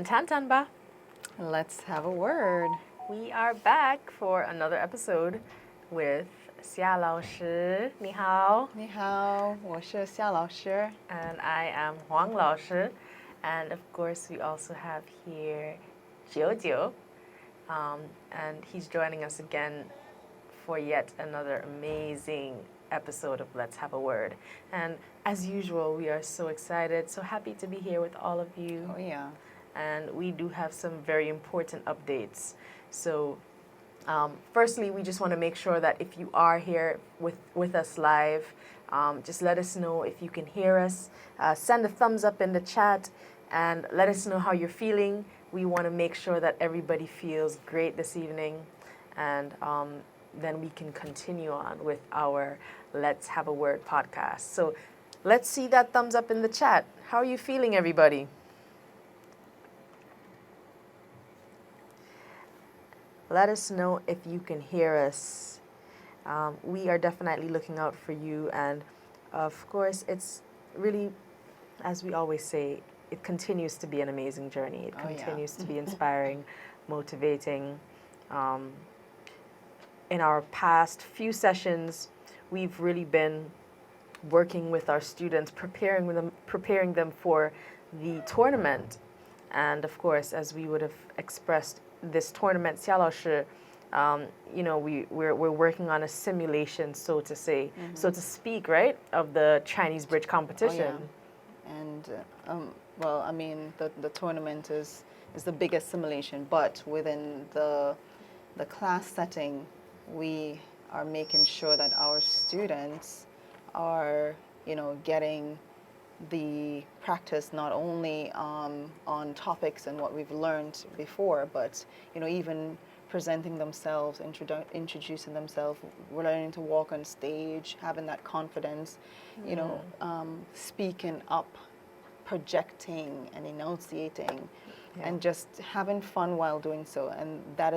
Tantanba. Let's have a word. We are back for another episode with Xia 老师. 你好.你好，我是夏老师. And I am Huang 老师. And of course, we also have here Jojo. And he's joining us again for yet another amazing episode of Let's Have a Word. And as usual, we are so excited, so happy to be here with all of you. Oh yeah. And we do have some very important updates. So firstly, we just want to make sure that if you are here with us live, just let us know if you can hear us. Send a thumbs up in the chat and let us know how you're feeling. We want to make sure that everybody feels great this evening. And then we can continue on with our Let's Have a Word podcast. So let's see that thumbs up in the chat. How are you feeling, everybody? Let us know if you can hear us. We are definitely looking out for you. And of course, it's really, as we always say, it continues to be an amazing journey. It continues to be inspiring, motivating. In our past few sessions, we've really been working with our students, preparing them for the tournament. And of course, as we would have expressed, this tournament, 夏老师, we're working on a simulation, so to say, so to speak, right, of the Chinese bridge competition. Oh, yeah. And well, I mean, the tournament is the biggest simulation, but within the class setting, we are making sure that our students are, getting the practice not only on topics and what we've learned before, but even presenting themselves, introducing themselves, learning to walk on stage, having that confidence, speaking up, projecting and enunciating, and just having fun while doing so. And that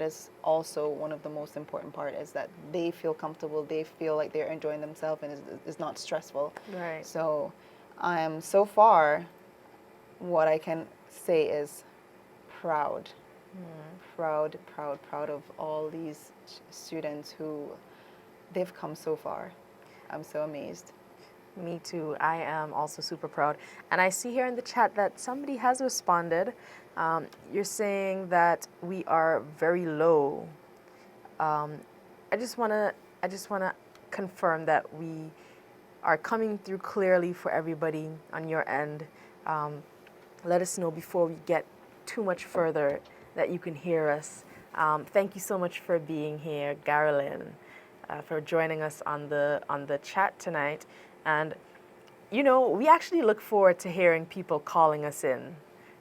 is also one of the most important part, is that they feel comfortable, they feel like they're enjoying themselves, and it's not stressful. Right. So I am, so far, what I can say is proud. Proud of all these students who they've come so far. I'm so amazed. Me too. I am also super proud. And I see here in the chat that somebody has responded. You're saying that we are very low. I just want to confirm that we are coming through clearly for everybody on your end. Let us know before we get too much further that you can hear us. Thank you so much for being here, Garolyn, for joining us on the chat tonight. And we actually look forward to hearing people calling us in,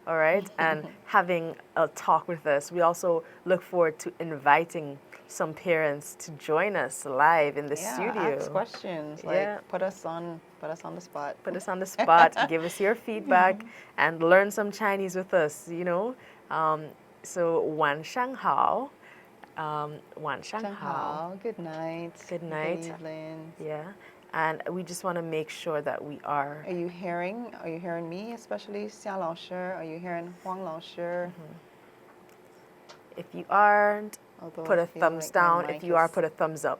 all right, and having a talk with us. We also look forward to inviting some parents to join us live in the studio. Ask questions, put us on the spot. Put us on the spot, give us your feedback, and learn some Chinese with us, So, 晚上好. 晚上好. Good night. Good night. Good evening. Yeah. And we just want to make sure that we are. Are you hearing me, especially Xia 老师? Are you hearing Huang 老师? If you aren't, put a thumbs like down. If you are, put a thumbs up.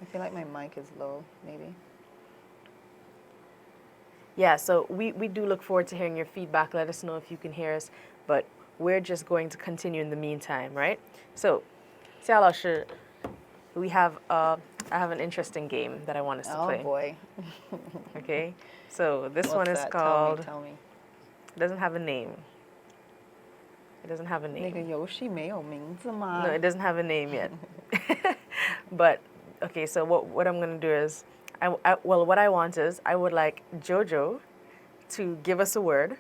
I feel like my mic is low, maybe. Yeah, so we do look forward to hearing your feedback. Let us know if you can hear us. But we're just going to continue in the meantime, right? So, 夏老师, I have an interesting game that I want us to play. Oh boy. Okay, so this What's one is that? called. Tell me. It doesn't have a name. It doesn't have a name. 那个游戏没有名字吗? No, it doesn't have a name yet. But okay, so what I'm gonna do is, what I want is I would like Jojo to give us a word.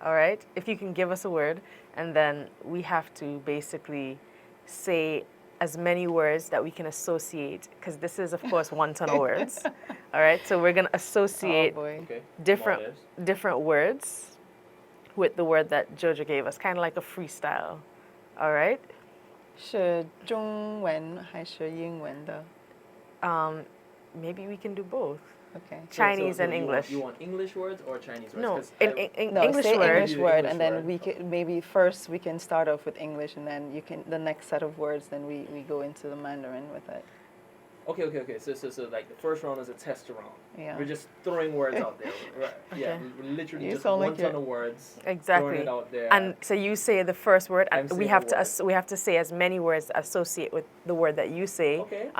All right, if you can give us a word, and then we have to basically say as many words that we can associate, because this is, of course, Wonton words. All right, so we're going to associate different words with the word that Jojo gave us, kind of like a freestyle. All right? 是中文还是英文的？ Maybe we can do both. Okay. Chinese and you English. Want English words or Chinese words? No, 'Cause No, English say word. English word, English and then word. we can maybe first we can start off with English, and then you can the next set of words. Then we go into the Mandarin with it. Okay. So like the first round is a test round. Yeah. We're just throwing words out there. Right. Yeah. Okay. We're literally You just sound like one ton of words. Throwing Exactly. it out there. And so you say the first word, I'm and we saying have a to word. we have to say as many words associate with the word that you say Okay.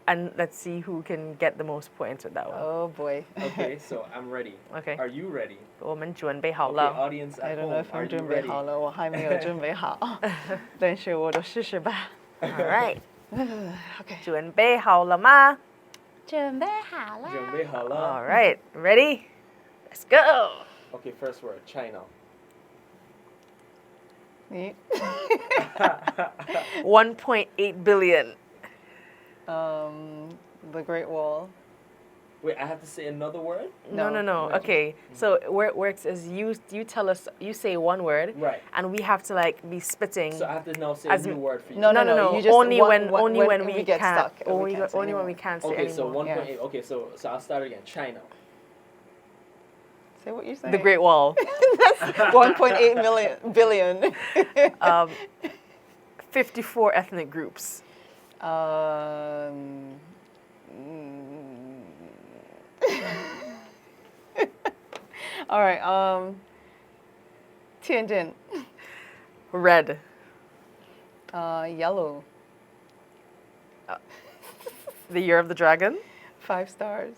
and let's see who can get the most points with that one. Oh boy. Okay. So I'm ready. Okay. Are you ready? 我们准备好 Okay, 了。 audience I at don't know home, if are I'm you 准备 ready? 好了，我还没有准备好，但是我都试试吧。 All right. Okay. 准备好了吗？准备好了。准备好了。 All right. Ready? Let's go. Okay, first word, China. 你 1.8 billion. The Great Wall. Wait, I have to say another word? No. No. Okay. So where it works is you tell us, you say one word, Right. and we have to like be spitting. So I have to now say As a new m- word for you. No. No. You just Only one- when we get can't. stuck. and we can't say Only when anymore. we can't say Okay, so anymore. 1.8. Okay, so I'll start again. China. Say what you say. The Great Wall. 1.8 billion. 54 ethnic groups. All right. Tianjin. Red. Yellow. The Year of the Dragon. 5 stars.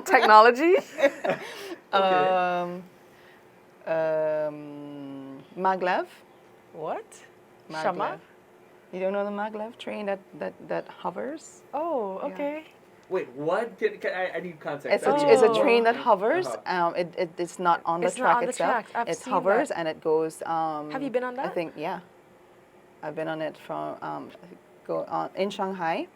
Technology. Maglev. What? Maglev. Shama? You don't know the maglev train that hovers? Oh, Yeah. okay. Wait, what? I need context. It's I a, need- it's a Oh. train that hovers. Uh-huh. It's not on the It's not track on the itself. track. I've It seen hovers that. and it goes. Have you been on I that? think yeah. I've been on it from go on in Shanghai,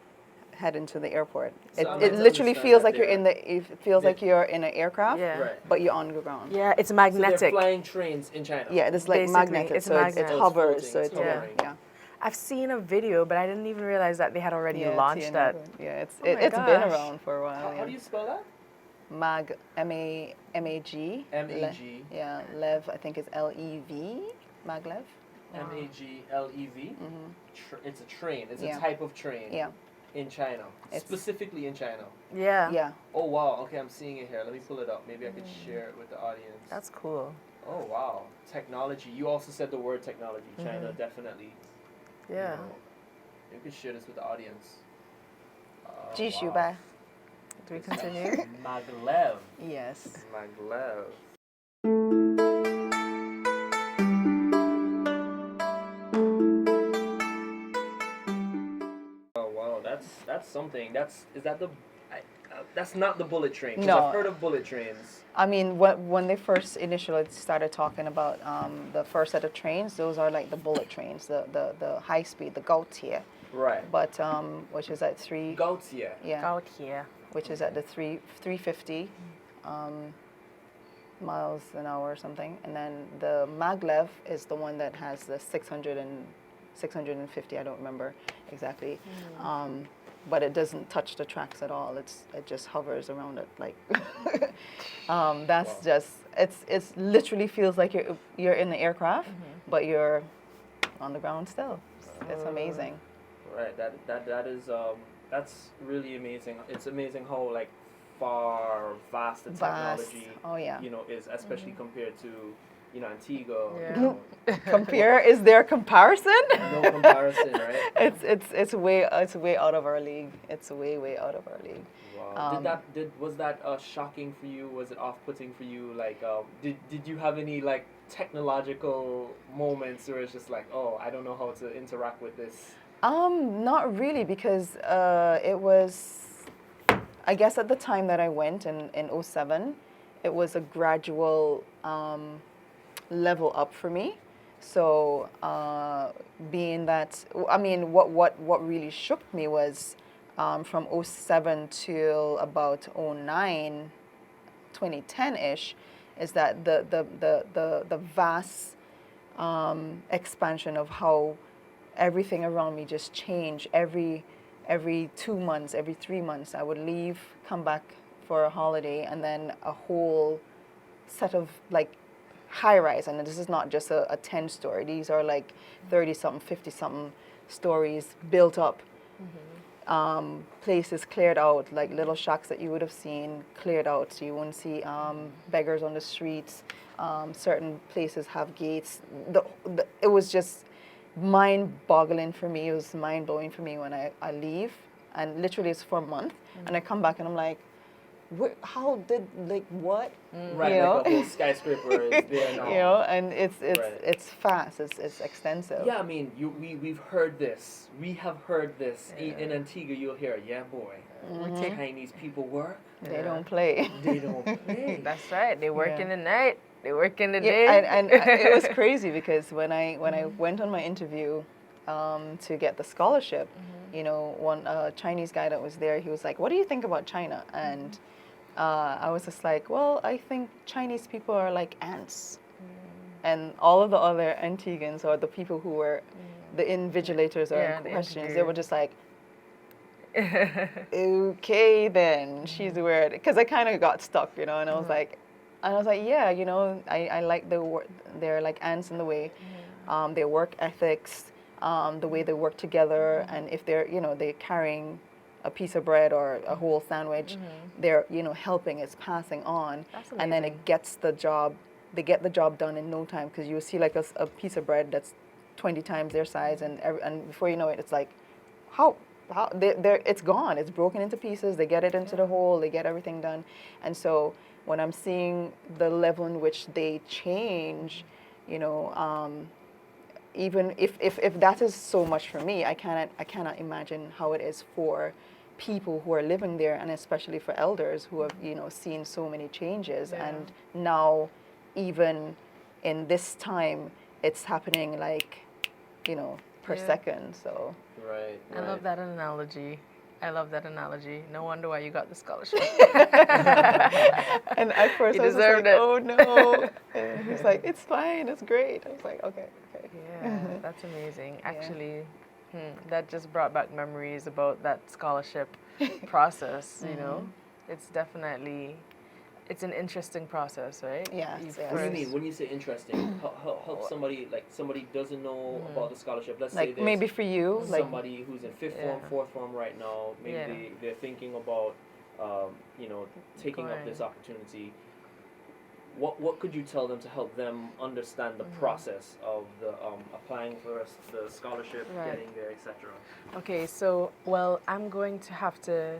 head into the airport. So It, I it might literally understand feels that like you're they're- in the. It feels like they- you're in an aircraft, Yeah. Right. but you're on the ground. Yeah, it's So magnetic. they're flying trains in China. Yeah, it's like Basically, magnetic. it's so magnet. it Oh, it's hovers. floating, So it's it's hovering. yeah. I've seen a video, but I didn't even realize that they had already Yeah, launched that. Yeah, it's Oh my it's been gosh. around for a while. How yeah. do you spell that? Mag M-A M-A-G. M-A-G. Yeah, Lev I think is L-E-V. Maglev. Maglev. It's a train. It's Yeah. a type of train. Yeah. In China. It's- Specifically in China. Yeah. Yeah. Oh wow. Okay, I'm seeing it here. Let me pull it up. Maybe I could share it with the audience. That's cool. Oh wow. Technology. You also said the word technology. China definitely. Yeah. You could share this with the audience. 继续 wow. 吧. Do we continue? Maglev. Yes. Maglev. Oh wow, that's something. That's not the bullet train. 'Cause No. I've heard of bullet trains. I mean, when they first initially started talking about the first set of trains, those are like the bullet trains, the high speed, the Gaotie, Right. but which is at 3 Gaotie. yeah, Out here. which is at the 350 miles an hour or something, and then the maglev is the one that has the 650. I don't remember exactly. But it doesn't touch the tracks at all. It just hovers around it like. That's Wow. just it's literally feels like you're in the aircraft, but you're on the ground still. It's amazing. Right. That is that's really amazing. It's amazing how like far vast the Vast. technology Oh yeah. is, especially compared to Antigua. Yeah. Compare? Is there a comparison? No comparison, right? It's way out of our league. It's way out of our league. Wow. Was that shocking for you? Was it off-putting for you? Like, did you have any like technological moments where it's just like, oh, I don't know how to interact with this? Not really, because it was, I guess at the time that I went in 07, it was a gradual level up for me. So being that, I mean, what really shook me was from 07 till about 09, 2010-ish, is that the vast expansion of how everything around me just changed every 2 months, every 3 months. I would leave, come back for a holiday, and then a whole set of like high rise. And this is not just a 10 story. These are like 30 something, 50 something stories built up. Places cleared out, like little shacks that you would have seen cleared out, so you wouldn't see beggars on the streets. Certain places have gates. It was just mind-boggling for me. It was mind-blowing for me when I leave, and literally it's for a month, and I come back and I'm like, how did, like, what? Right, You like know? the whole skyscraper is there now. You know, and it's Right. it's fast, it's extensive. Yeah, I mean, we've heard this. We have heard this. In Antigua, you'll hear, yeah, boy, Chinese people work. They don't play. They don't play. That's right. They work Yeah. in the night. They work in the Yeah, day. and it was crazy because when I went on my interview to get the scholarship, you know, one Chinese guy that was there, he was like, "What do you think about China?" And I was just like, "Well, I think Chinese people are like ants," and all of the other Antiguans or the people who were the invigilators or Yeah, the questions, they were interviewer. just like, "Okay, then she's weird," because I kind of got stuck, you know, and I was like. And I was like, yeah, you know, I like they're like ants in the way, their work ethics, the way they work together, and if they're, you know, they're carrying a piece of bread or a whole sandwich, they're, you know, helping, it's passing on, That's and then amazing. it gets the job, they get the job done in no time, because you see like a piece of bread that's 20 times their size, and before you know it, it's like, how it's gone, it's broken into pieces, they get it into the hole, they get everything done, and so. When I'm seeing the level in which they change, you know, even if that is so much for me, I cannot imagine how it is for people who are living there, and especially for elders who have, you know, seen so many changes, and now even in this time it's happening like, you know, per second. So Right. I love that analogy. I love that analogy. No wonder why you got the scholarship. and at first You I was just deserved like, it. oh no. And he's like, it's fine, it's great. I was like, okay. Yeah, that's amazing. Actually, that just brought back memories about that scholarship process, you know. It's definitely, it's an interesting process, right? Yes, You yes. What do you first- mean when you say interesting? Help somebody, like somebody doesn't know about the scholarship. Let's say Like there's maybe for you, like somebody who's in fifth form, fourth form right now. Maybe they're thinking about, you know, taking up this opportunity. What could you tell them to help them understand the process of the applying for the scholarship, Right. getting there, etc. Okay, so, well, I'm going to have to,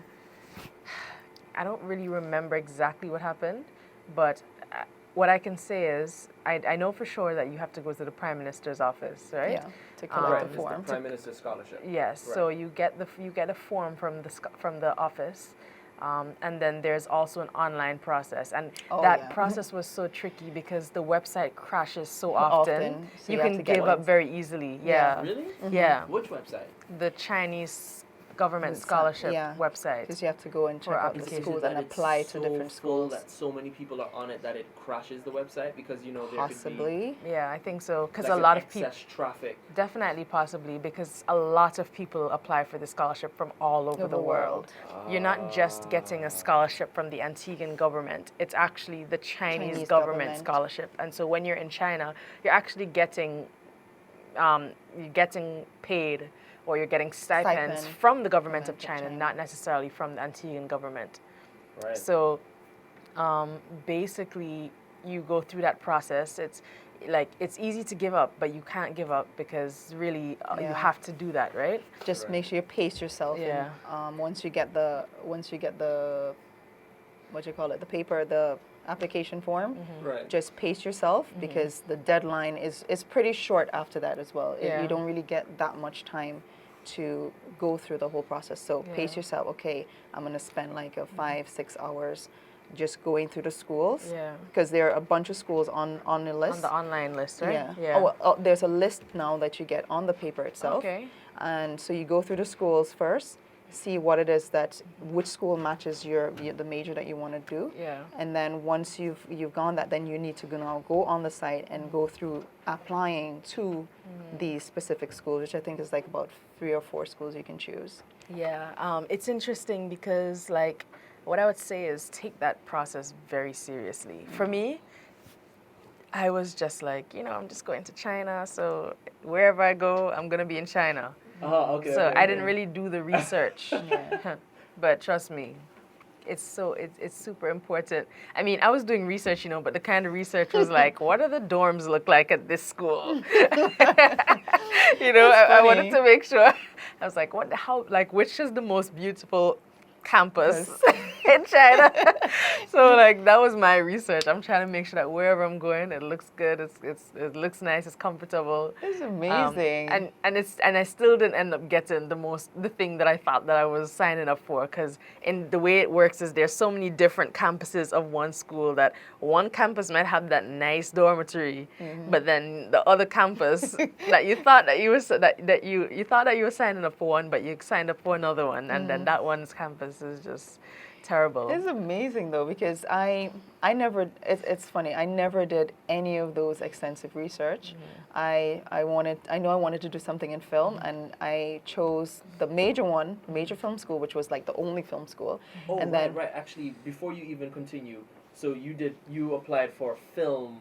I don't really remember exactly what happened, but what I can say is, I know for sure that you have to go to the Prime Minister's office, right? yeah, to collect Right, the it's form. the Prime Minister's scholarship. Yes. Right. So you get a form from the office, and then there's also an online process, and Oh, that yeah. process was so tricky because the website crashes so often. So You you have can to get give up one. very easily. Yeah. Yeah. Really? Yeah. Which website? The Chinese government It's, scholarship yeah. website. Because you have to go and check For out the applications. schools That and it's apply to so different full schools. that so many people are on it that it crashes the website because you know there Possibly. Yeah, I think so. could Because be like a lot of excess people, traffic. definitely, possibly, because a lot of people apply for the scholarship from all over the world. You're not just getting a scholarship from the Antiguan government. It's actually the Chinese government scholarship. And so when you're in China, you're actually getting paid, or you're getting stipends Stipend from the government of China. China, not necessarily from the Antiguan government. Right. So basically, you go through that process. It's like it's easy to give up, but you can't give up because really you Yeah. have to do that, right? Just Right. make sure you pace yourself. Yeah. And, once you get the what you call it, the paper, the application form. Right. Just pace yourself because the deadline is pretty short after that as well. Yeah. You don't really get that much time to go through the whole process. So pace Yeah. yourself. Okay, I'm gonna spend like 5-6 hours just going through the schools. Yeah. Because there are a bunch of schools on the list. On the online list, right? Yeah. Oh, there's a list now that you get on the paper itself. Okay. And so you go through the schools first. see what it is that which school matches the major that you want to do. Yeah. And then once you've gone that, then you need to now go on the site and go through applying to these specific schools, which I think is like about 3 or 4 schools you can choose. Yeah, it's interesting because, like, what I would say is take that process very seriously. For me, I was just like, I'm just going to China, so wherever I go, I'm going to be in China. Oh, okay. So okay, I okay. didn't really do the research. But trust me, it's super important. I mean, I was doing research, but the kind of research was like, what do the dorms look like at this school? I wanted to make sure. I was like, which is the most beautiful campus in China? So like that was my research. I'm trying to make sure that wherever I'm going, it looks good. It looks nice. It's comfortable. It's amazing. And I still didn't end up getting the thing that I thought that I was signing up for, because in the way it works is there's so many different campuses of one school that one campus might have that nice dormitory, but then the other campus that you thought that you were signing up for one, but you signed up for another one, and then that one's campus is just terrible. It's amazing though, because I never, it's funny, I never did any of those extensive research. I know I wanted to do something in film, and I chose the major film school, which was like the only film school. Oh, and right. Actually, before you even continue, so you applied for film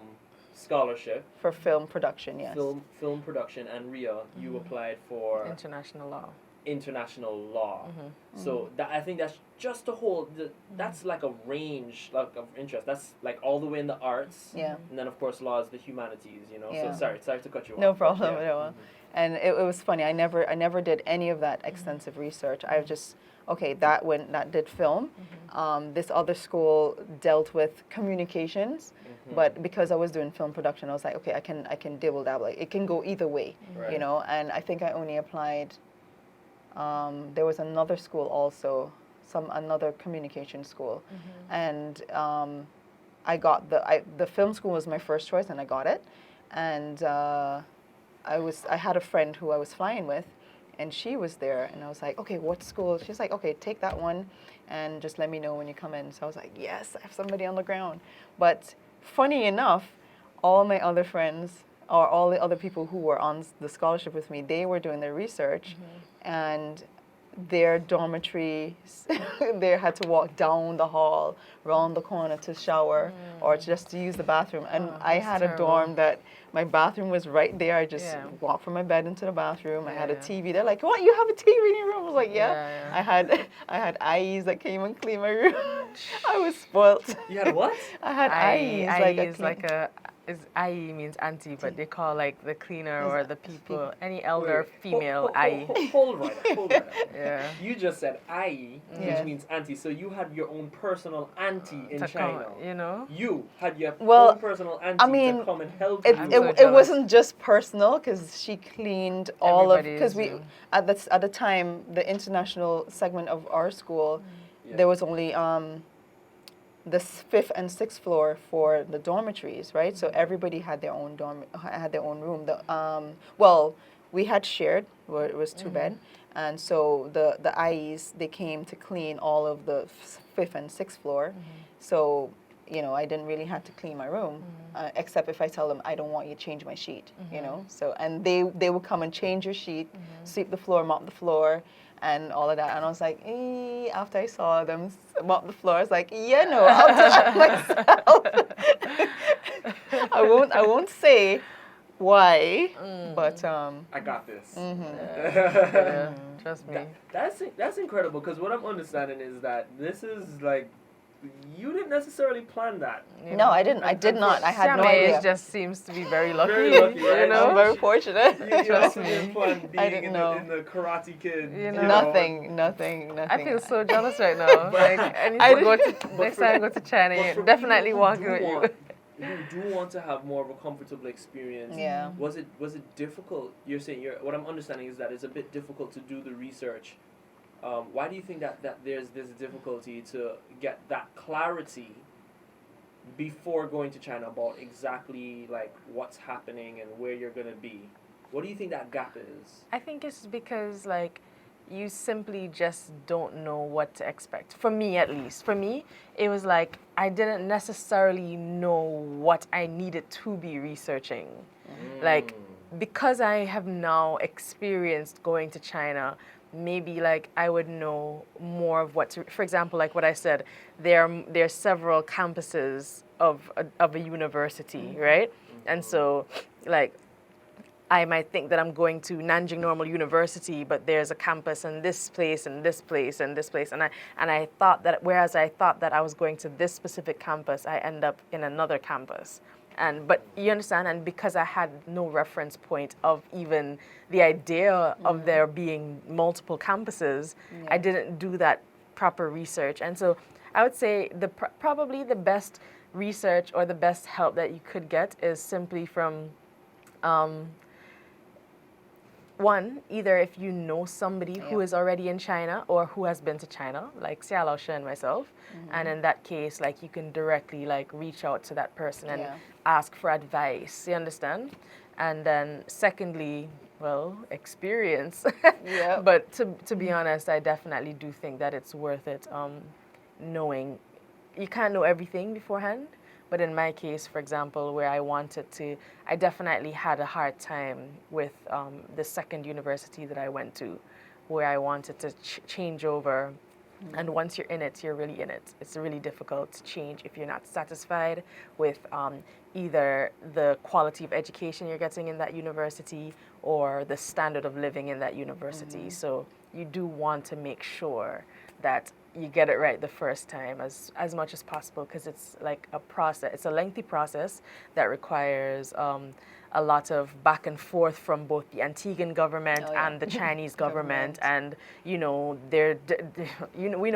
scholarship. For film production, yes. Film production, and Ria, you applied for International law. International law. So I think that's just a whole. That's like a range of interest. That's like all the way in the arts. Yeah. And then of course law is the humanities. Yeah. So sorry to cut you off. No problem Yeah. at all. And it was funny. I never did any of that extensive research. I just that did film. This other school dealt with communications, but because I was doing film production, I was like, okay, I can dibble dabble. It can go either way, Right. And I think I only applied. There was another school also, another communication school, and I got the film school was my first choice, and I got it, and I had a friend who I was flying with, and she was there, and I was like, okay, what school? She's like, okay, take that one, and just let me know when you come in. So I was like, yes, I have somebody on the ground. But funny enough, all my other friends, or all the other people who were on the scholarship with me, they were doing their research, and their dormitories, they had to walk down the hall, round the corner to shower, or just to use the bathroom. And I had a dorm that my bathroom was right there. I just walked from my bed into the bathroom. I had a TV. They're like, "What? You have a TV in your room?" I was like, "Yeah." I had IEs that came and cleaned my room. I was spoilt. You had what? I had IEs. IE means auntie, but they call like the cleaner or the people, any elder female IE. Hold right. Yeah. You just said IE, Yeah. which means auntie. So you had your own personal auntie in China. You had your own personal auntie to come and help you. It wasn't just personal, because she cleaned all of, because we at the time, the international segment of our school, there was only the 5th and 6th floor for the dormitories, right? So everybody had their own room. We had shared, where it was 2 bed, and so the IEs, they came to clean all of the 5th and 6th floor. So I didn't really have to clean my room, except if I tell them I don't want you to change my sheet, So, and they would come and change your sheet, sweep the floor, mop the floor, and all of that. And I was like, after I saw them mop the floor, I was like, I'll do it myself. I won't say why, but I got this. Yeah, trust me. That's incredible, because what I'm understanding is that this is like, you didn't necessarily plan that. No, I didn't. I did not. I had no idea. It just seems to be very lucky. Very lucky, right? I'm very fortunate. You also didn't plan being in know. the Karate Kid. Nothing. I feel so jealous right now. Like, I need to go to next time I go to China. You definitely walking with you. You do want to have more of a comfortable experience. Yeah. Was it difficult? You're saying what I'm understanding is that it's a bit difficult to do the research. Why do you think that there's this difficulty to get that clarity before going to China about exactly like what's happening and where you're gonna be? What do you think that gap is? I think it's because like you simply just don't know what to expect. For me, at least. For me, it was like I didn't necessarily know what I needed to be researching. Like, because I have now experienced going to China, maybe like I would know more of what to, for example, like what I said, there are several campuses of a university, right? And so, like, I might think that I'm going to Nanjing Normal University, but there's a campus in this place and this place and this place, and I thought that, whereas I thought that I was going to this specific campus, I end up in another campus. And but you understand, and because I had no reference point of even the idea of there being multiple campuses, I didn't do that proper research. And so I would say probably the best research or the best help that you could get is simply from one, either if you know somebody who is already in China or who has been to China, like Xia Laoshe and myself, and in that case, like, you can directly like reach out to that person and ask for advice. You understand? And then secondly, well, experience. But to be honest, I definitely do think that it's worth it. Knowing you can't know everything beforehand. But in my case, for example, where I wanted to, I definitely had a hard time with the second university that I went to, where I wanted to change over. And once you're in it, you're really in it. It's really difficult to change if you're not satisfied with either the quality of education you're getting in that university or the standard of living in that university. So you do want to make sure that you get it right the first time as much as possible, because it's like a process. It's a lengthy process that requires a lot of back and forth from both the Antiguan government and the Chinese government, and we know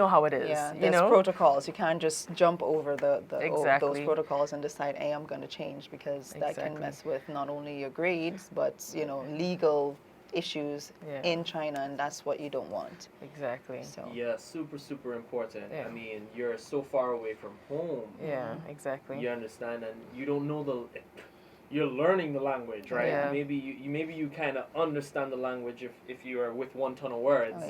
how it is. Yeah, there's protocols. You can't just jump over those protocols and decide, hey, I'm going to change, because that can mess with not only your grades, but legal issues in China, and that's what you don't want. Exactly. So yeah, super important. I mean, you're so far away from home. Yeah, exactly. You understand, and you don't know you're learning the language, right? Yeah. Maybe you kind of understand the language if you are with Wonton of words.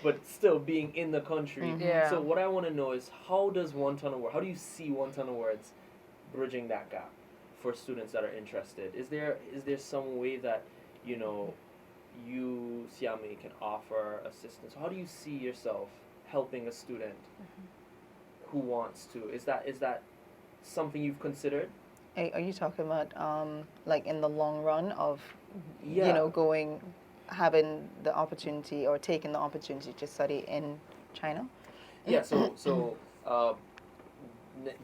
but still being in the country. Yeah. So what I want to know is, how does Wonton of words? How do you see Wonton of words bridging that gap for students that are interested? Is there some way that you, Siame, can offer assistance? How do you see yourself helping a student who wants to? Is that something you've considered? are you talking about like in the long run of having the opportunity or taking the opportunity to study in China? Yeah, so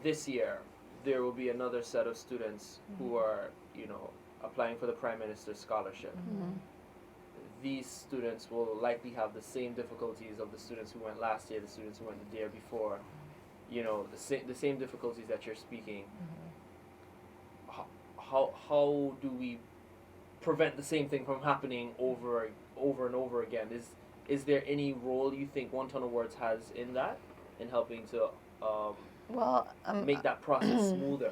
this year there will be another set of students who are applying for the Prime Minister's scholarship. These students will likely have the same difficulties of the students who went last year, the students who went the year before. The same difficulties that you're speaking. How do we prevent the same thing from happening over and over again? Is there any role you think Wonton of Words has in that, in helping to make that process smoother?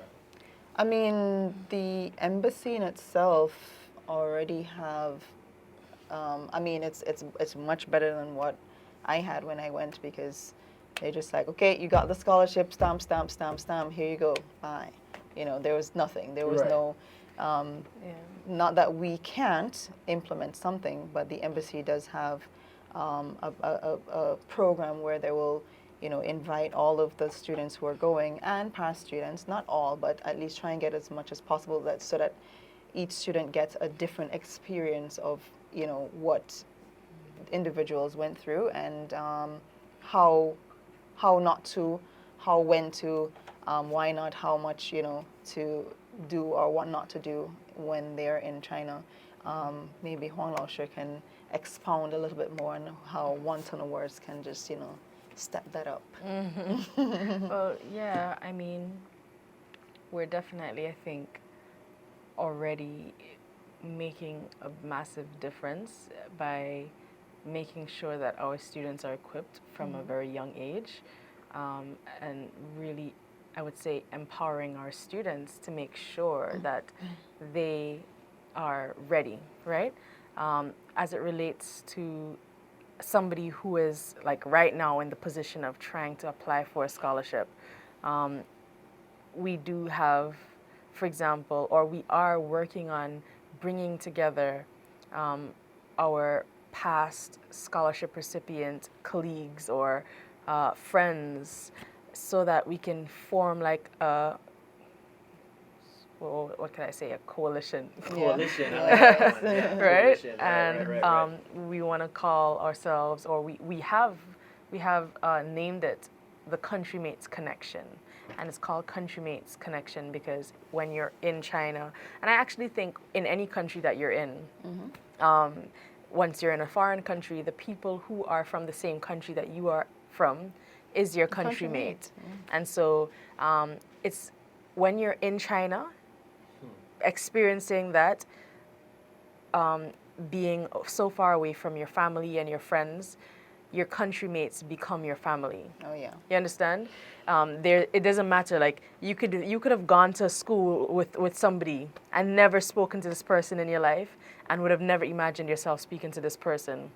I mean, the embassy in itself already have. I mean, it's much better than what I had when I went, because they're just like, okay, you got the scholarship, stamp, stamp, stamp, stamp. Here you go, bye. There was nothing. There was no. Not that we can't implement something, but the embassy does have a program where they will invite all of the students who are going and past students, not all, but at least try and get as much as possible, so that each student gets a different experience of what individuals went through, and how not to, how when to, why not, how much to do or what not to do when they're in China. Maybe Huang Laoshe can expound a little bit more on how Wonton of Words can just step that up. Well, yeah, I mean, we're definitely, I think, already making a massive difference by making sure that our students are equipped from a very young age, and really, I would say, empowering our students to make sure that they are ready, right? as it relates to somebody who is like right now in the position of trying to apply for a scholarship. We do have, for example, or we are working on bringing together our past scholarship recipient colleagues or friends so that we can form like a, well, what can I say, a coalition. Coalition, I Yeah. like that one. Yeah, Right? coalition. And Right. we want to call ourselves, or we have named it the Countrymates Connection, and it's called Countrymates Connection because when you're in China, and I actually think in any country that you're in, once you're in a foreign country, the people who are from the same country that you are from is your countrymate, and so it's when you're in China, experiencing that, being so far away from your family and your friends, your countrymates become your family. Oh yeah. You understand? It doesn't matter. Like you could have gone to school with somebody and never spoken to this person in your life, and would have never imagined yourself speaking to this person.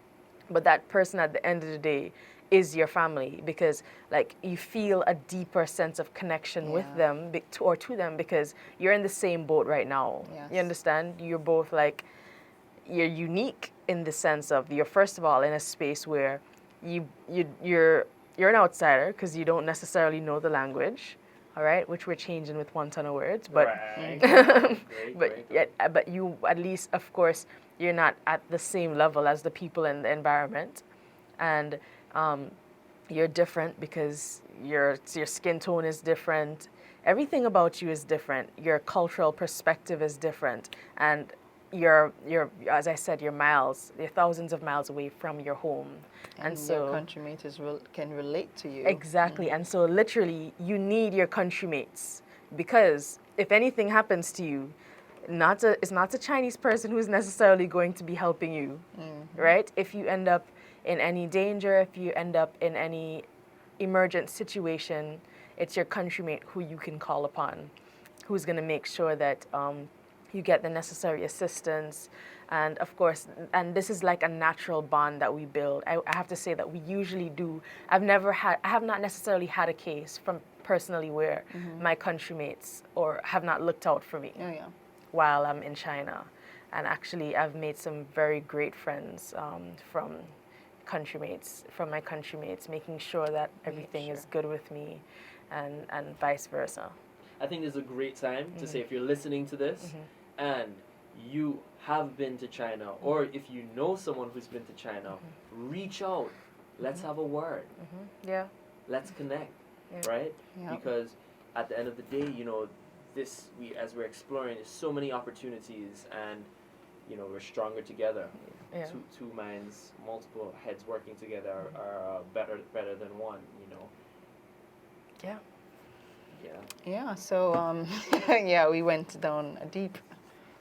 But that person at the end of the day is your family because like you feel a deeper sense of connection with them or to them because you're in the same boat right now. Yes. You understand? You're both like, you're unique in the sense of you're first of all in a space where you're an outsider because you don't necessarily know the language, all right, which we're changing with one ton of words, but Right. but you at least, of course, you're not at the same level as the people in the environment, and you're different because your skin tone is different. Everything about you is different. Your cultural perspective is different, and you're as I said, you're thousands of miles away from your home, and so your countrymate can relate to you. Exactly, and so literally you need your countrymates because if anything happens to you, it's not a Chinese person who's necessarily going to be helping you, right? If you end up in any danger, if you end up in any emergent situation, it's your countrymate who you can call upon, who's going to make sure that you get the necessary assistance. And of course, and this is like a natural bond that we build. I have to say that we usually do. I have not necessarily had a case from personally where my countrymates or have not looked out for me while I'm in China. And actually, I've made some very great friends from my countrymates, making sure that everything is good with me and vice versa. I think this is a great time to say if you're listening to this and you have been to China, or if you know someone who's been to China, reach out. Let's have a word. Yeah. Let's connect, right? Yeah. Because at the end of the day, as we're exploring, there's so many opportunities, and we're stronger together. Yeah. Two minds, multiple heads working together are better than one. Yeah. Yeah. Yeah. So we went down a deep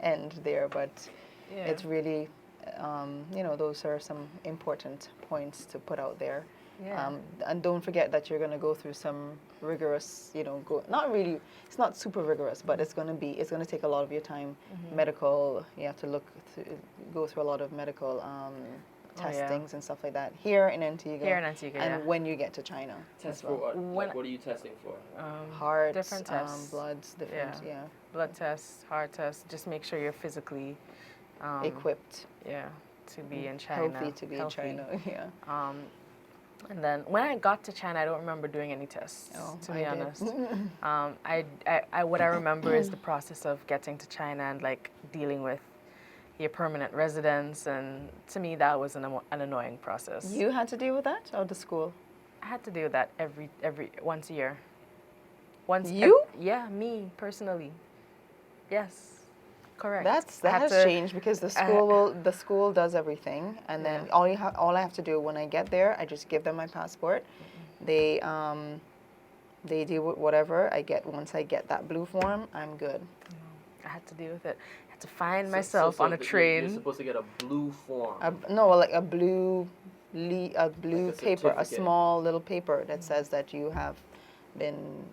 end there, but it's really, those are some important points to put out there. Yeah. And don't forget that you're going to go through some rigorous, not really, it's not super rigorous, but it's going to take a lot of your time. Medical, you have to go through a lot of medical testings and stuff like that here in Antigua. And when you get to China. Test for what? What are you testing for? Hearts, different tests. bloods, different, blood tests, heart tests. Just make sure you're physically equipped. Yeah, to be in China. Healthy to be in China, yeah. And then when I got to China, I don't remember doing any tests, to be honest. What I remember is the process of getting to China and like dealing with your permanent residence, and to me that was an annoying process. You had to deal with that, or the school? I had to deal with that every once a year. Me personally. Yes. Correct. That has changed because the school does everything, and then all I have to do when I get there, I just give them my passport. They deal with whatever I get. Once I get that blue form, I'm good. I had to deal with it. I had to find myself on a train. You're supposed to get a blue form. Like a blue paper, a certificate. small little paper that says that you have been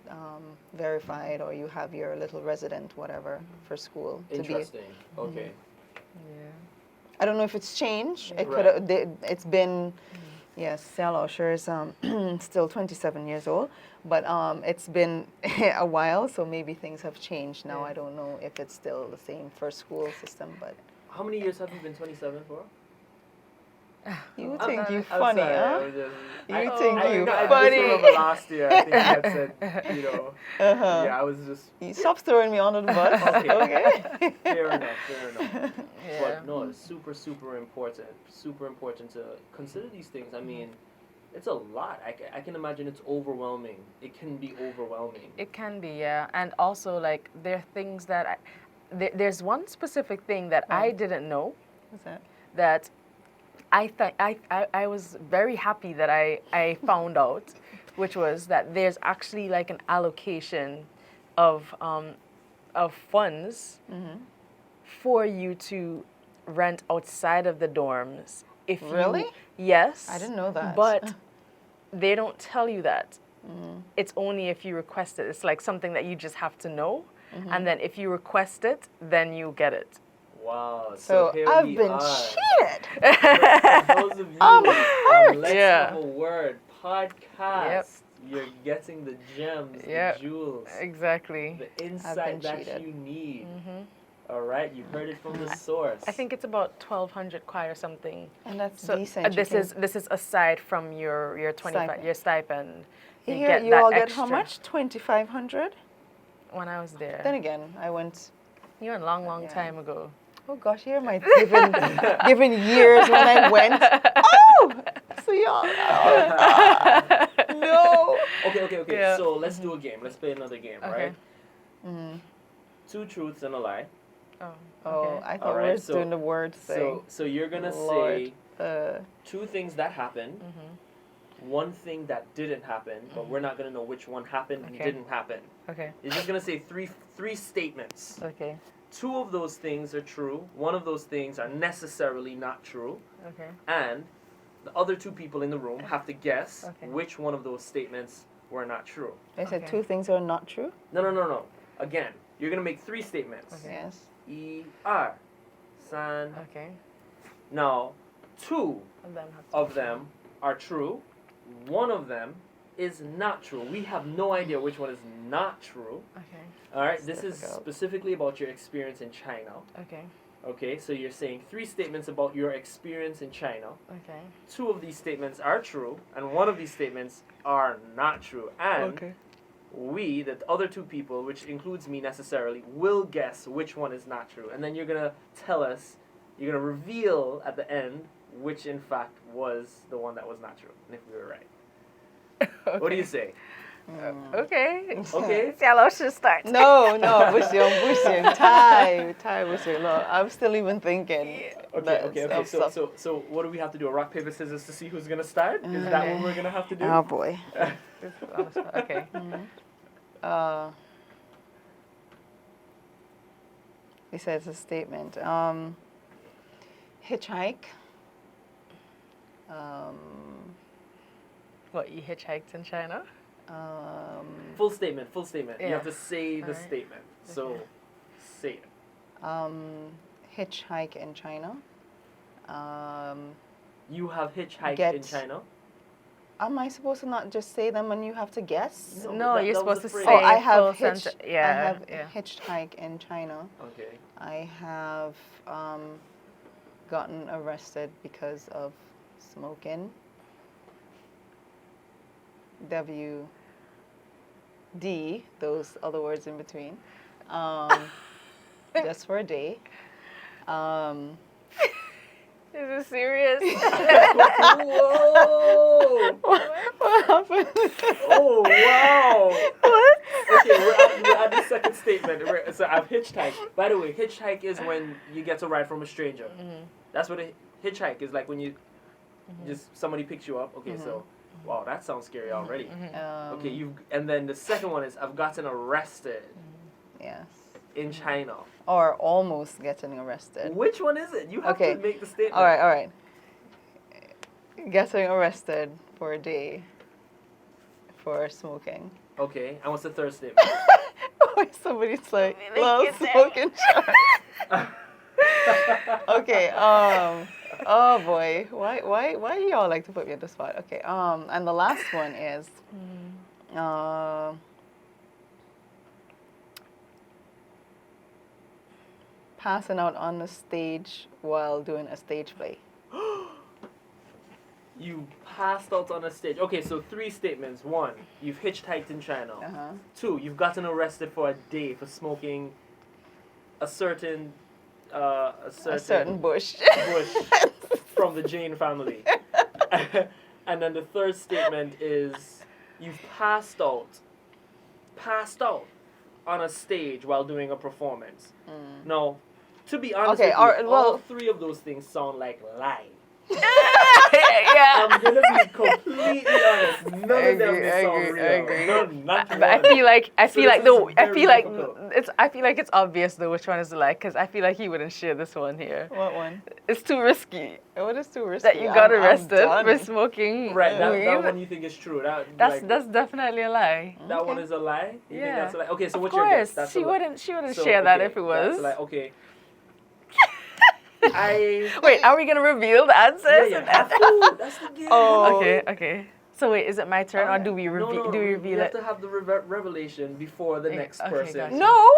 verified, or you have your little resident whatever for school. Interesting. Okay. Yeah. I don't know if it's changed. It Right. could have. It's been, yes, Sal Usher is still 27 years old, but it's been a while, so maybe things have changed now. Yeah. I don't know if it's still the same for school system, but How many years have you been 27 for? you I'm think not- you I'm funny, sorry, huh? I was just- You I, think I, you no, I funny. just remember last year, I think you had said, you know, Uh-huh. yeah, I was just, You stop throwing me under the bus. Okay. Okay. fair enough, fair enough. Yeah. But no, it's super, super important to consider these things. I mean, it's a lot. I can imagine it's overwhelming. It can be overwhelming. It can be, yeah. And also, like, there are things that there's one specific thing that I didn't know What's that? that I was very happy that I found out, which was that there's actually like an allocation of funds for you to rent outside of the dorms. If Really? Yes. I didn't know that. But they don't tell you that. It's only if you request it. It's like something that you just have to know. And then if you request it, then you get it. Wow. So here I've we been are. cheated. For those of you on Let's Yeah. Have a Word podcast, Yep. you're getting the gems, Yep. the jewels, Exactly. the been insight that cheated. you need. All right, you heard it from the source. I think it's about 1,200 kwai or something. And that's So decent. this is aside from your 25 Stipend. your stipend. You get you that all get extra. how much? 2,500. When I was there. Then again, I went. You went a long Yeah. time ago. Oh gosh, here am I given years when I went. Oh, so y'all. No. Okay. Yeah. So let's do a game. Let's play another game, Okay. right? Two truths and a lie. Oh. Oh, Okay. I thought All we right, were so- doing the word thing. So you're gonna Lord. say two things that happened, one thing that didn't happen, but we're not gonna know which one happened and Okay. didn't happen. Okay. You're just gonna say three statements. Okay. Two of those things are true. One of those things are necessarily not true, Okay. and the other two people in the room have to guess Okay. which one of those statements were not true. I said Okay. two things are not true. No. Again, you're gonna make three statements. Okay. Yes. E-R. San. Okay. Now, two And then have to of them are true. One of them is not true. We have no idea which one is not true. Okay. All right, It's this is difficult. specifically about your experience in China. Okay. Okay, so you're saying three statements about your experience in China. Okay. Two of these statements are true, and one of these statements are not true. And we, the other two people, which includes me necessarily, will guess which one is not true. And then you're going to tell us, you're going to reveal at the end which in fact was the one that was not true, and if we were right. What do you say? Okay. Okay. Yellow should start. No, bushing. Tie, bushing. No, I'm still even thinking. Okay. So what do we have to do? A rock, paper, scissors to see who's gonna start? Is that what we're gonna have to do? Oh boy. Okay. He says a statement. Hitchhike. What, you hitchhiked in China? Full statement. You Yeah. have to say the Alright. statement. So Okay. say it. Hitchhike in China. You have hitchhiked in Get- China. Am I supposed to not just say them and you have to guess? No, No, that- you're that was supposed to the phrase. say Oh, I have full hitched. sentence. I Yeah. have Yeah. hitchhike in China. Okay. I have gotten arrested because of smoking. WD, those other words in between. Just for a day. Is it serious? Whoa! What happened? Oh wow! Okay, we're at the second statement. So I've hitchhiked. By the way, hitchhike is when you get a ride from a stranger. That's what a hitchhike is like, when you just somebody picks you up. Okay, so wow, that sounds scary already. Okay, and then the second one is I've gotten arrested Yes. in China. Or almost getting arrested. Which one is it? You have Okay. to make the statement. All right. Getting arrested for a day for smoking. Okay, and what's the third statement? Somebody's like, They love get that. smoking. Okay, Okay. Oh boy. Why do y'all like to put me on the spot? Okay. And the last one is, passing out on the stage while doing a stage play. You passed out on a stage. Okay, so 3 statements. 1, you've hitchhiked in China. 2, you've gotten arrested for a day for smoking a certain A certain bush. bush from the Jane family. And then the third statement is you've passed out on a stage while doing a performance. Now, to be honest Okay, with you, well, all 3 of those things sound like lies. Yeah. I'm gonna be completely honest. None of them sound real. I agree. None, not But one. I feel like So this is very I feel like it's obvious though which one is the lie because I feel like he wouldn't share this one here. What one? It's too risky What is too risky? that you got I'm arrested done. for smoking Right, that weed. one you think is true. That's definitely a lie. that one is a lie? You think Yeah. that's a lie? Okay, so Of what's your guess? course, That's she a lie. wouldn't So, share that okay, if it was. That's a lie. Okay. I Wait, are we gonna reveal the answers? yeah, have to. That's the game. Oh. Okay. So wait, is it my turn or do we reveal? No, do we we reveal have it? to have the revelation before the Okay, next okay, person. gotcha. No.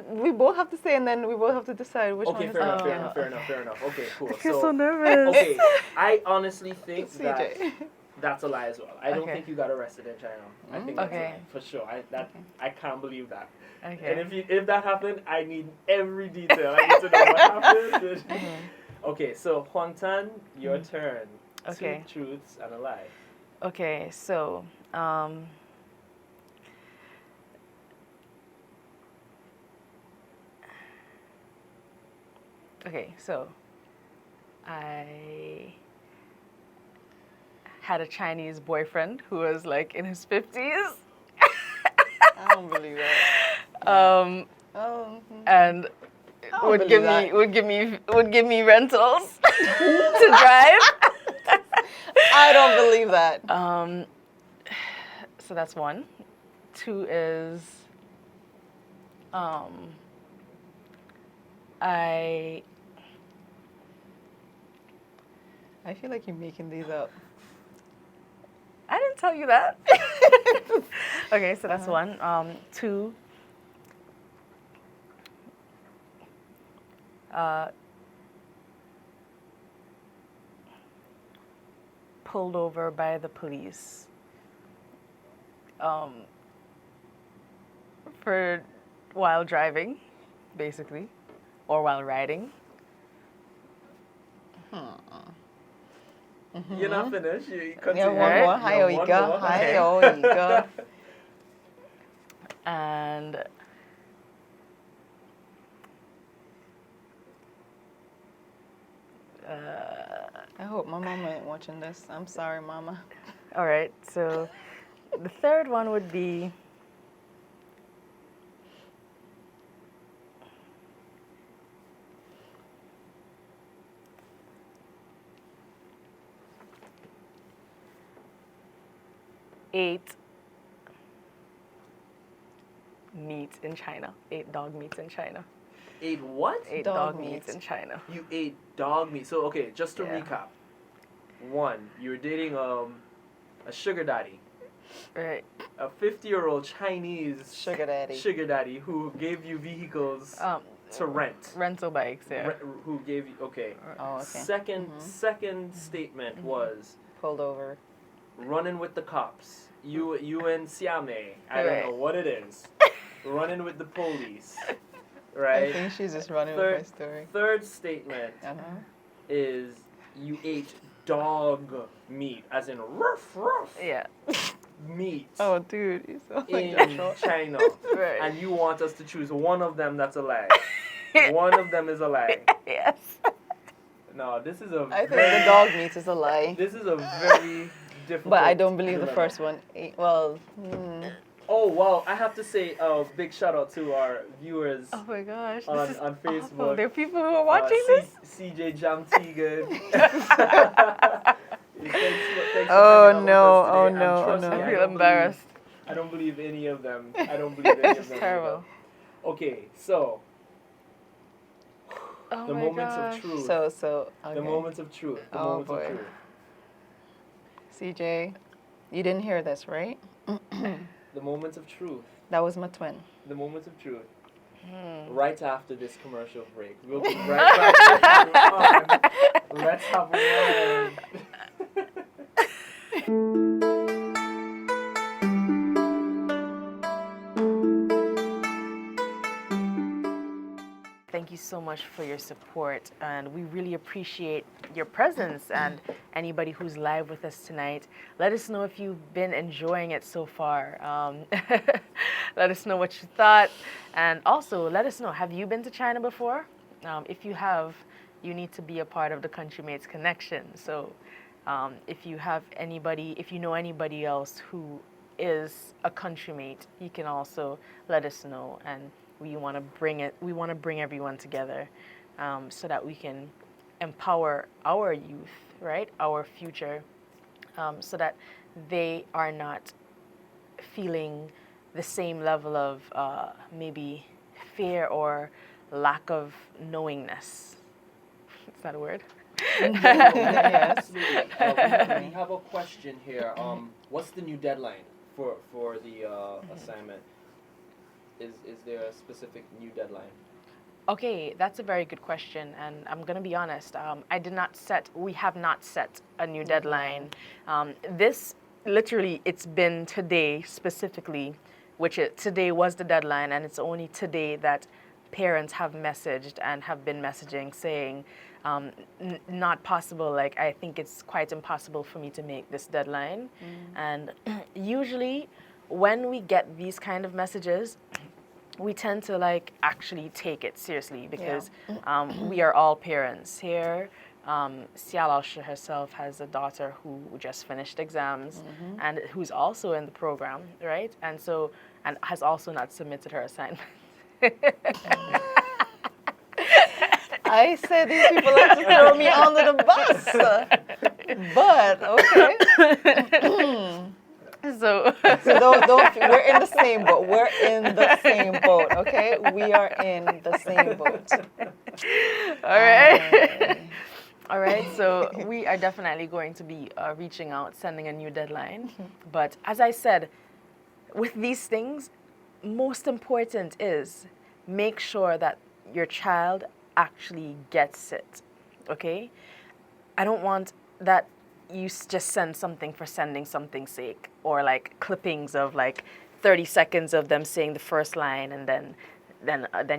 We both have to say, and then we both have to decide which one Okay, is fair enough, the- fair enough. Okay, cool. I feel so nervous. Okay, I honestly think that CJ. that's a lie as well. I don't Okay. think you got arrested in China. I think that's a Okay. lie, for sure. I can't believe that. Okay. And if that happened, I need every detail. I need to know what happened. Okay, so Wonton, your turn. Okay. 2 truths and a lie. Okay, so I had a Chinese boyfriend who was like in his 50s. I don't believe that. Um, and I don't would believe give me rentals to drive. I don't believe that. So that's 1. 2 is I feel like you're making these up. didn't tell you that. Okay, so that's 1. 2. Pulled over by the police. For while driving, basically, or while riding. You're not finished. You Yeah, continue. one more. Right? Hi, one more. Oiga. Hi, Okay. Oiga. And I hope my mama ain't watching this. I'm sorry, mama. all right, so the third one would be ate meat in China. 8 dog meats in China. Ate what? 8 Dog dog meats meats. in China. You ate dog meat. So okay, just to Yeah. recap. 1, you were dating a sugar daddy, Right. a 50-year-old Chinese Sugar daddy. sugar daddy who gave you vehicles to rent. Rental bikes, yeah. Who gave you okay. Oh, okay. Second statement was Pulled over. running with the cops. You and Siame, I don't Right. know what it is. Running with the police. I Right? think she's just running with my Third, story. third statement Uh-huh. is you ate dog meat, as in ruff ruff Yeah. meat Oh, dude, you sound like in that. China. Right. And you want us to choose one of them that's a lie. One of them is a lie. Yes. No, this is a I think very, the dog meat is a lie. this is a very difficult But I don't believe the dilemma. first one. Well, Oh wow, I have to say a big shout out to our viewers Oh my gosh. on, This is on awful. Facebook. There are people who are watching this. CJ Jam Tegan. Oh, no, oh, no, oh, no. I feel embarrassed. I don't believe any of them. I don't believe any of This them. is terrible. Okay, so Oh The my moments gosh. of truth. So okay. The moments of truth. The Oh, moments boy. of truth. CJ, you didn't hear this, right? The moments of truth. That was my twin. The moments of truth. Hmm. Right after this commercial break. We'll be right back with you on Let's Have a Word. Thank you so much for your support, and we really appreciate your presence and anybody who's live with us tonight. Let us know if you've been enjoying it so far. Let us know what you thought, and also let us know, have you been to China before? If you have, you need to be a part of the Countrymates Connection. So if you have anybody, if you know anybody else who is a countrymate, you can also let us know, and we want to bring it. We want to bring everyone together, so that we can empower our youth, right, our future, so that they are not feeling the same level of maybe fear or lack of knowingness. Is that a word? Yes. We have a question here. What's the new deadline for the assignment? Is there a specific new deadline? Okay, that's a very good question, and I'm gonna be honest. We have not set a new deadline. This literally, it's been today specifically, today was the deadline, and it's only today that parents have messaged and have been messaging saying, not possible. Like, I think it's quite impossible for me to make this deadline. And usually, when we get these kind of messages, we tend to like actually take it seriously because we are all parents here. Sialaosha herself has a daughter who just finished exams and who's also in the program, right? And has also not submitted her assignment. I said these people like to throw me under the bus, but okay. So don't, we're in the same boat. We're in the same boat, okay? We are in the same boat. All right. All right, so we are definitely going to be reaching out, sending a new deadline. But as I said, with these things, most important is make sure that your child actually gets it, okay? I don't want that you just send something for sending something's sake, or like clippings of like 30 seconds of them saying the first line, and then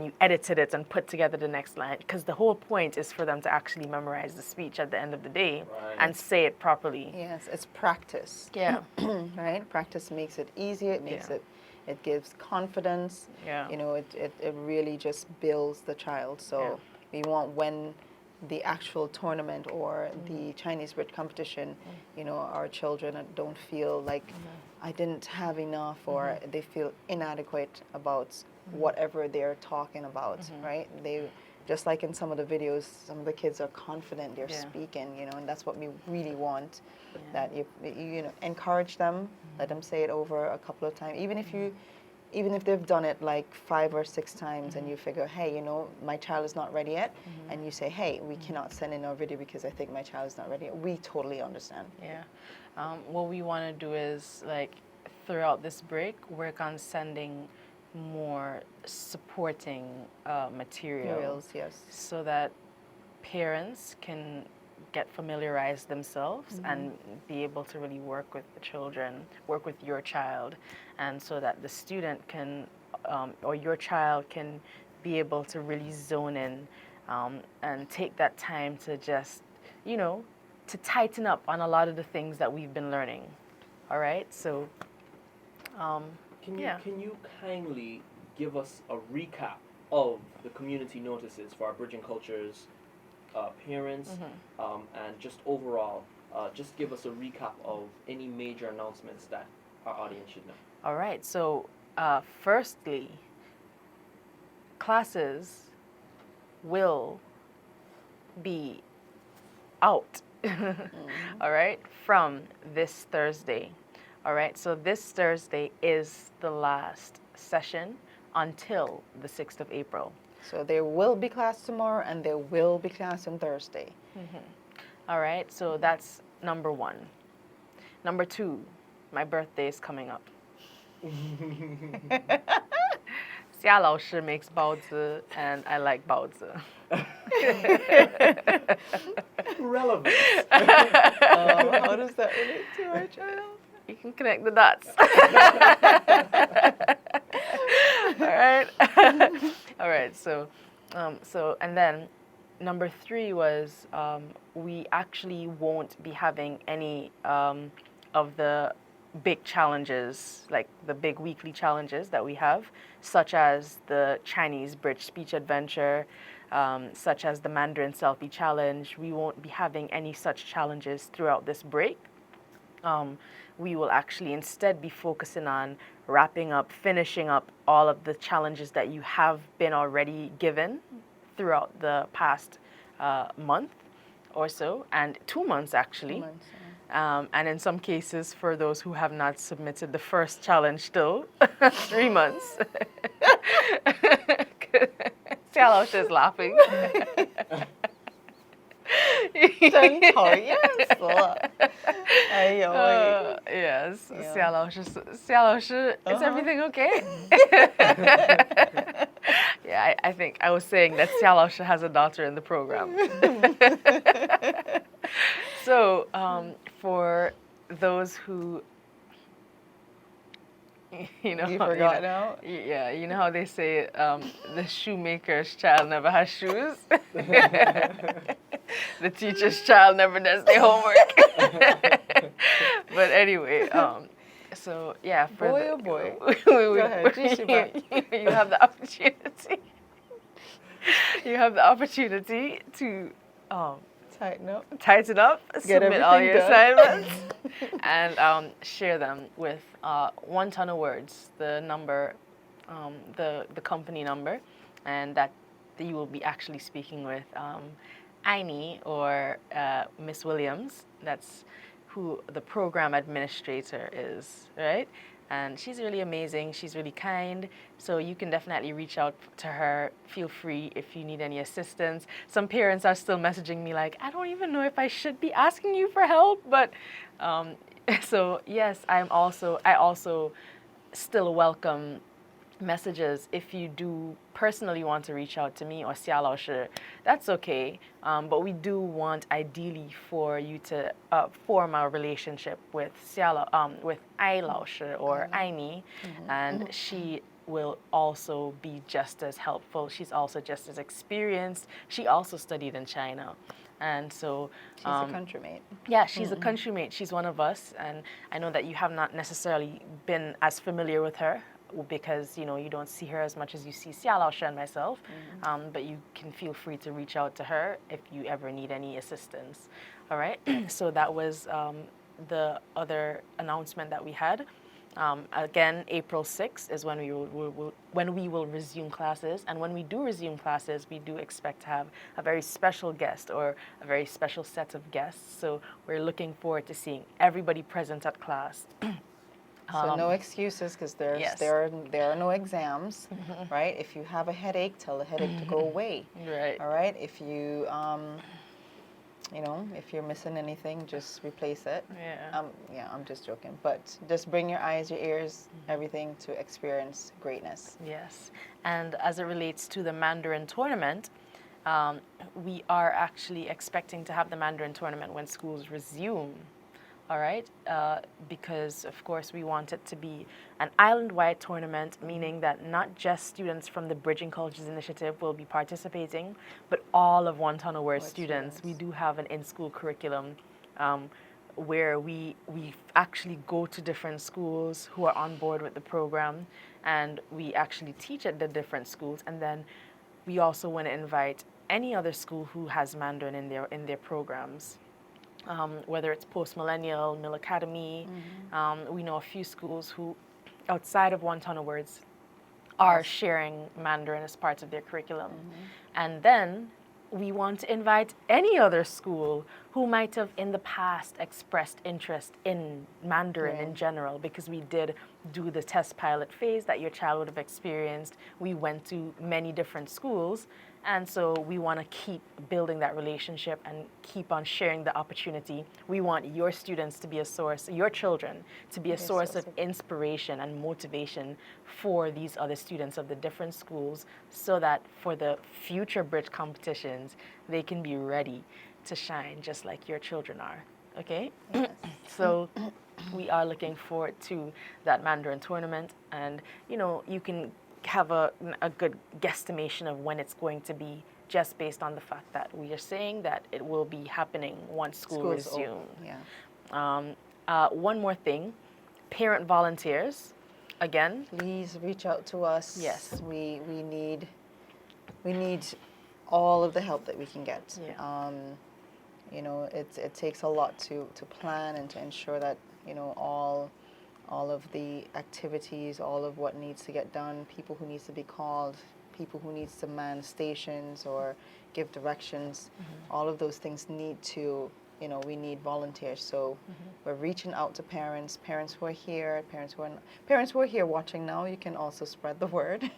you edited it and put together the next line, because the whole point is for them to actually memorize the speech at the end of the day and say it properly. Yes, it's practice. Yeah. Right? Practice makes it easier. It makes it gives confidence. Yeah. You know, it really just builds the child. So we want, when the actual tournament or the Chinese Brit competition, you know, our children don't feel like I didn't have enough, or they feel inadequate about whatever they're talking about, right? They, just like in some of the videos, some of the kids are confident, they're speaking, you know, and that's what we really want, that you know, encourage them, let them say it over a couple of times, even if they've done it like 5 or 6 times and you figure, hey, you know, my child is not ready yet, and you say, hey, we cannot send in our video because I think my child is not ready yet, we totally understand. Yeah. What we want to do is, like, throughout this break, work on sending more supporting materials, yes. so that parents can get familiarized themselves and be able to really work with the children, work with your child, and so that the student can, or your child can be able to really zone in and take that time to just, you know, to tighten up on a lot of the things that we've been learning. All right, so Can you kindly give us a recap of the community notices for our Bridging Cultures parents, and just overall, just give us a recap of any major announcements that our audience should know. All right, so firstly, classes will be out, all right, from this Thursday. All right, so this Thursday is the last session until the 6th of April. So there will be class tomorrow and there will be class on Thursday. All right, so that's number 1. Number 2, my birthday is coming up. 夏老师 makes 包子 and I like 包子. Relevant. How does that relate to our child? You can connect the dots. All right. All right. So and then number 3 was we actually won't be having any of the big challenges, like the big weekly challenges that we have, such as the Chinese Bridge Speech Adventure, such as the Mandarin Selfie Challenge. We won't be having any such challenges throughout this break. We will actually instead be focusing on wrapping up, finishing up all of the challenges that you have been already given throughout the past month or so, and 2 months actually. 2 months, And in some cases, for those who have not submitted the first challenge still, 3 months. Xiao is laughing. 真讨厌死了。哎呦喂。Yes, Yeah. 夏老师, is everything okay? Yeah, I think I was saying that 夏老师 has a daughter in the program. So, for those who, you know, You forgot now? Yeah, you know how they say the shoemaker's child never has shoes? The teacher's child never does their homework. But anyway, so yeah, for Boy, the, oh boy. Go ahead, you have the opportunity. You have the opportunity to tighten up, submit all your assignments, and share them with Wonton of words, the number, the company number, and that you will be actually speaking with Aini or Miss Williams. That's who the program administrator is, right? And she's really amazing. She's really kind. So you can definitely reach out to her. Feel free if you need any assistance. Some parents are still messaging me like, I don't even know if I should be asking you for help. But so yes, I also still welcome messages if you do personally want to reach out to me or Xia Lao Shi. That's okay. But we do want ideally for you to form a relationship with with Ai Lao Shi or Aini, and she will also be just as helpful. She's also just as experienced. She also studied in China. And so she's a countrymate. Yeah, she's a countrymate. She's one of us, and I know that you have not necessarily been as familiar with her because you don't see her as much as you see Xia Lao Shi and myself, but you can feel free to reach out to her if you ever need any assistance. All right. So that was the other announcement that we had. Again, April 6th is when we will resume classes, and when we do resume classes, we do expect to have a very special guest or a very special set of guests. So we're looking forward to seeing everybody present at class. So no excuses because there are no exams, right? If you have a headache, tell the headache to go away. Right. All right. If you if you're missing anything, just replace it. Yeah. I'm just joking. But just bring your eyes, your ears, everything to experience greatness. Yes. And as it relates to the Mandarin tournament, we are actually expecting to have the Mandarin tournament when schools resume. All right, because of course we want it to be an island-wide tournament, meaning that not just students from the Bridging Colleges Initiative will be participating, but all of Wonton Aware students. We do have an in-school curriculum where we actually go to different schools who are on board with the program, and we actually teach at the different schools, and then we also want to invite any other school who has Mandarin in their programs. Whether it's post-millennial, Mill Academy. We know a few schools who, outside of Wonton words, are sharing Mandarin as part of their curriculum. And then we want to invite any other school who might have in the past expressed interest in Mandarin in general, because we did do the test pilot phase that your child would have experienced. We went to many different schools, and so we want to keep building that relationship and keep on sharing the opportunity. We want your students to be a source, your children to be a source of inspiration and motivation for these other students of the different schools, so that for the future bridge competitions, they can be ready to shine just like your children are. Okay? Yes. So we are looking forward to that Mandarin tournament, and you can have a good guesstimation of when it's going to be, just based on the fact that we are saying that it will be happening once school School's resumes. open, yeah. One more thing, parent volunteers, again. Please reach out to us. Yes. We need all of the help that we can get. Yeah. It takes a lot to plan and to ensure that all of the activities, all of what needs to get done, people who needs to be called, people who needs to man stations or give directions, all of those things need to, we need volunteers. So we're reaching out to parents who are here, parents who are here watching now. You can also spread the word.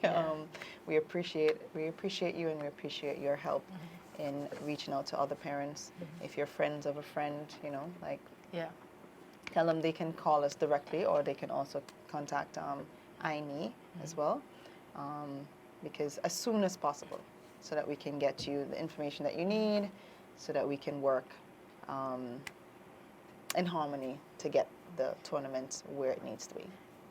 We appreciate you, and we appreciate your help in reaching out to other parents. If you're friends of a friend, tell them they can call us directly, or they can also contact INE as well, because as soon as possible, so that we can get you the information that you need, so that we can work in harmony to get the tournament where it needs to be.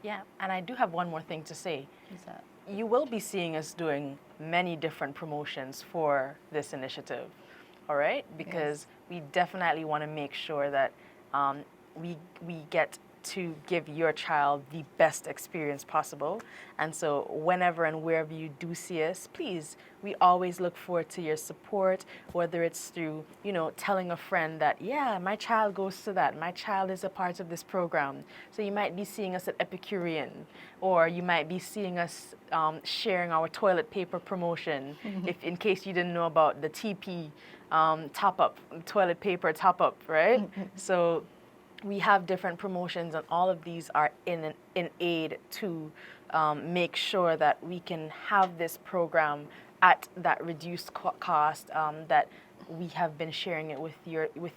Yeah, and I do have one more thing to say. What's that? You will be seeing us doing many different promotions for this initiative, all right? Because we definitely want to make sure that we get to give your child the best experience possible. And so whenever and wherever you do see us, please, we always look forward to your support, whether it's through, telling a friend that, yeah, my child goes to that, my child is a part of this program. So you might be seeing us at Epicurean, or you might be seeing us sharing our toilet paper promotion, if in case you didn't know about the TP top-up, toilet paper top-up, right? So we have different promotions, and all of these are in aid to make sure that we can have this program at that reduced cost, that we have been sharing it with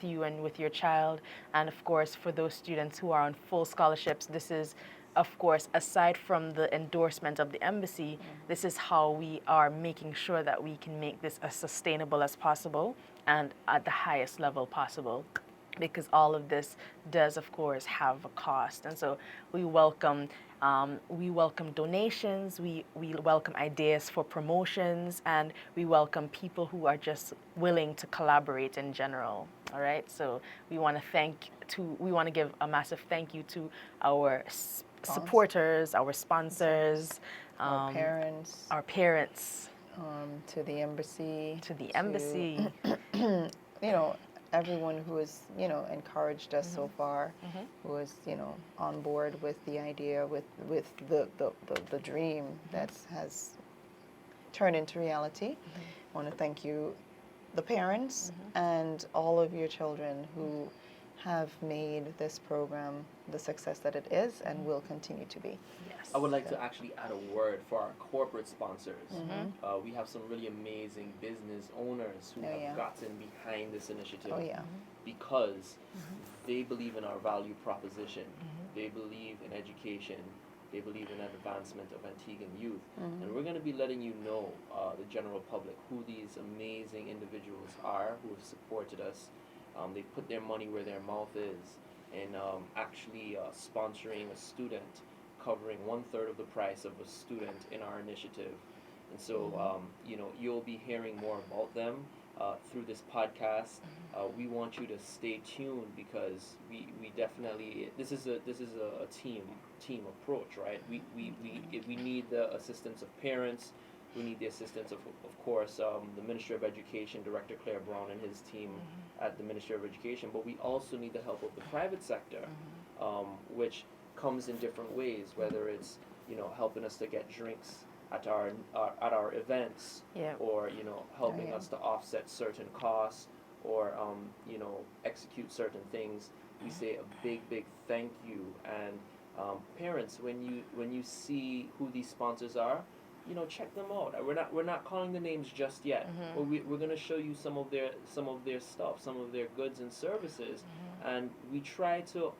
you and with your child. And of course, for those students who are on full scholarships, this is, of course, aside from the endorsement of the embassy, this is how we are making sure that we can make this as sustainable as possible and at the highest level possible, because all of this does, of course, have a cost. And so we welcome donations, we welcome ideas for promotions, and we welcome people who are just willing to collaborate in general. All right, so we want to give a massive thank you to our supporters, our sponsors, our parents, to the embassy, everyone who has, encouraged us so far, who is, on board with the idea, with the dream that has turned into reality. I want to thank you, the parents, and all of your children who have made this program the success that it is and will continue to be. Yes. I would like to actually add a word for our corporate sponsors. We have some really amazing business owners who have gotten behind this initiative because they believe in our value proposition. They believe in education. They believe in advancement of Antiguan youth. And we're going to be letting you know, the general public, who these amazing individuals are who have supported us. They put their money where their mouth is, and actually sponsoring a student, covering 1/3 of the price of a student in our initiative. And so, you'll be hearing more about them through this podcast. We want you to stay tuned, because we definitely, this is a team approach, right? We need the assistance of parents. We need the assistance of course, the Ministry of Education, Director Claire Brown and his team at the Ministry of Education, but we also need the help of the private sector, which comes in different ways, whether it's, helping us to get drinks at our events, Yeah. or you know, helping yeah. us to offset certain costs, or you know, execute certain things. We say a big thank you. And parents, when you see who these sponsors are, you know, check them out. We're not calling the names just yet, but we're gonna show you some of their stuff, some of their goods and services, and we try to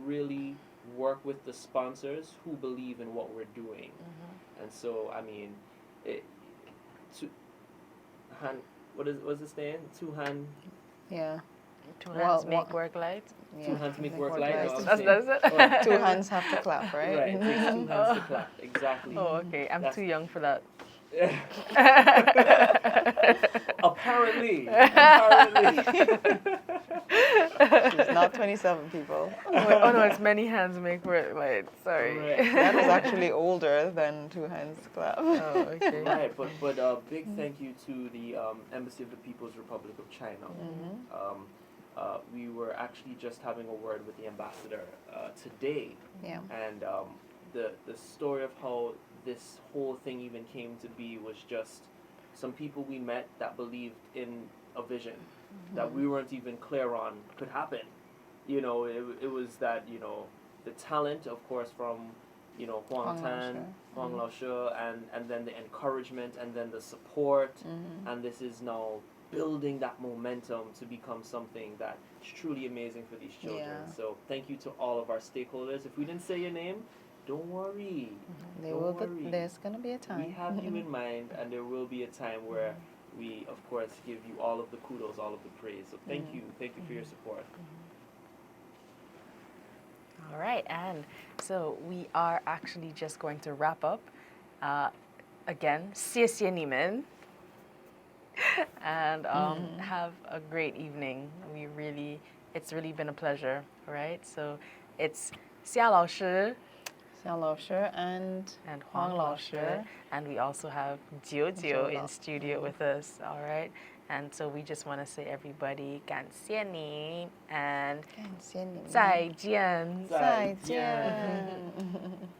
really work with the sponsors who believe in what we're doing. And so, I mean, it, two hand, what's the saying? Two hand, Yeah. Two Well, hands make work light. Yeah. two hands make work work light. light. No, I'm That's saying- it. Right. Two hands have to clap, right? Right, it takes two hands to clap. Exactly. Oh, okay. I'm That's- too young for that. Apparently. She's not 27, people. Oh no, it's many hands make work light. Sorry. Right. That is actually older than two hands clap. Oh, okay. Right, but big thank you to the Embassy of the People's Republic of China. We were actually just having a word with the ambassador today, Yeah. and the story of how this whole thing even came to be was just some people we met that believed in a vision that we weren't even clear on could happen. You know, it was that, you know, the talent, of course, from, you know, Wonton, Huang Lao and then the encouragement, and then the support, and this is now building that momentum to become something that is truly amazing for these children. Yeah. So thank you to all of our stakeholders. If we didn't say your name, don't worry. Don't worry. There's going to be a time. We have you in mind, and there will be a time where we, of course, give you all of the kudos, all of the praise. So thank you for your support. All right, and so we are actually just going to wrap up. Again, 谢谢你们. And have a great evening. It's really been a pleasure, right? So it's 夏老师 Xiao Lao Shi and Huang Huang Lao Lao Shi, Shi. and we also have Jiu in studio with us, all right? And so we just want to say everybody 感谢你 and 感谢你们。再见. 再见。